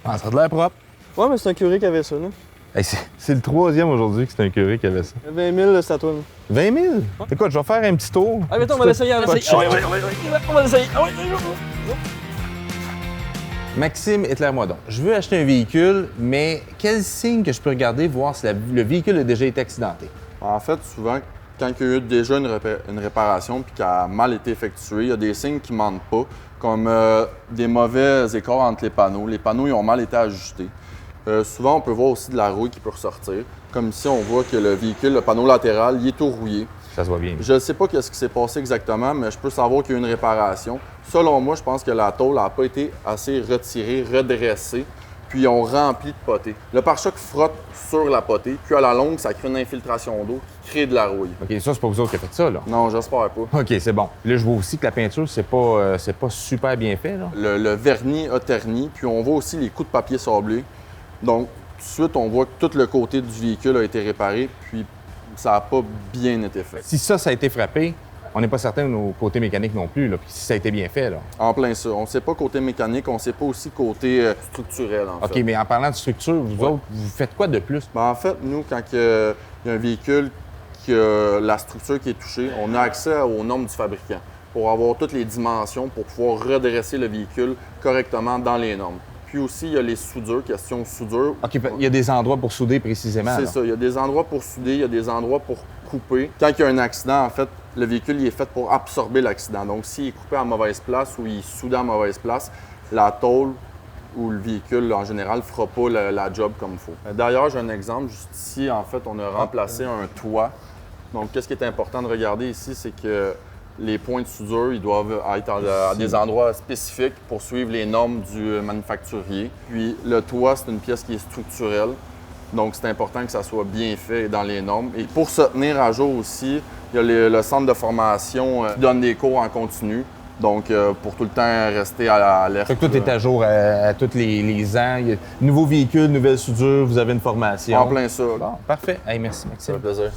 Ah, ça a l'air propre. Ouais, mais c'est un curé qui avait ça, là. Hey, c'est le troisième aujourd'hui que c'est un curé qui avait ça. 20 000, c'est à toi, là. 20 000? Écoute, je vais faire un petit tour. Ah, mettons, on va l'essayer, on va l'essayer. Ah, on va l'essayer. Ah, Maxime, éclaire-moi donc. Je veux acheter un véhicule, mais quel signe que je peux regarder, voir si le véhicule a déjà été accidenté? En fait, souvent, quand il y a eu déjà une réparation puis qu'elle a mal été effectuée, il y a des signes qui ne mentent pas, comme des mauvais écarts entre les panneaux. Les panneaux ils ont mal été ajustés. Souvent, on peut voir aussi de la rouille qui peut ressortir. Comme ici, on voit que le véhicule, le panneau latéral, il est tout rouillé. Ça se voit bien. Je ne sais pas ce qui s'est passé exactement, mais je peux savoir qu'il y a eu une réparation. Selon moi, je pense que la tôle n'a pas été assez retirée, redressée, puis ils ont rempli de potée. Le pare-choc frotte sur la potée, puis à la longue, ça crée une infiltration d'eau qui crée de la rouille. OK, ça, c'est pas vous autres qui avez fait ça, là? Non, j'espère pas. OK, c'est bon. Là, je vois aussi que la peinture, c'est pas super bien fait, là. Le vernis a terni, puis on voit aussi les coups de papier sablé. Donc, tout de suite, on voit que tout le côté du véhicule a été réparé, puis ça n'a pas bien été fait. Si ça a été frappé, on n'est pas certain au côté mécanique non plus, là, puis si ça a été bien fait, là. En plein ça. On ne sait pas côté mécanique, on ne sait pas aussi côté structurel, en fait. OK, mais en parlant de structure, vous autres, vous faites quoi de plus? Ben, en fait, nous, quand il y a un véhicule qui a la structure qui est touchée, on a accès aux normes du fabricant pour avoir toutes les dimensions pour pouvoir redresser le véhicule correctement dans les normes. Puis aussi, il y a les soudures, question soudure. OK, il y a des endroits pour souder précisément. C'est là. ça. Il y a des endroits pour souder, il y a des endroits pour couper. Quand il y a un accident, en fait, le véhicule il est fait pour absorber l'accident. Donc, s'il est coupé à mauvaise place ou il est soudé à mauvaise place, la tôle ou le véhicule, en général, ne fera pas la job comme il faut. D'ailleurs, j'ai un exemple. Juste ici, en fait, on a remplacé un toit. Donc, qu'est-ce qui est important de regarder ici, c'est que les points de soudure, ils doivent être à des endroits spécifiques pour suivre les normes du manufacturier. Puis le toit, c'est une pièce qui est structurelle. Donc, c'est important que ça soit bien fait dans les normes. Et pour se tenir à jour aussi, il y a le centre de formation qui donne des cours en continu. Donc, pour tout le temps rester à l'alerte. Fait que tout est à jour à tous les ans. Il y a nouveaux véhicules, nouvelles soudures, vous avez une formation. En plein ça. Bon, parfait. Hey, merci, Ça Maxime. fait plaisir.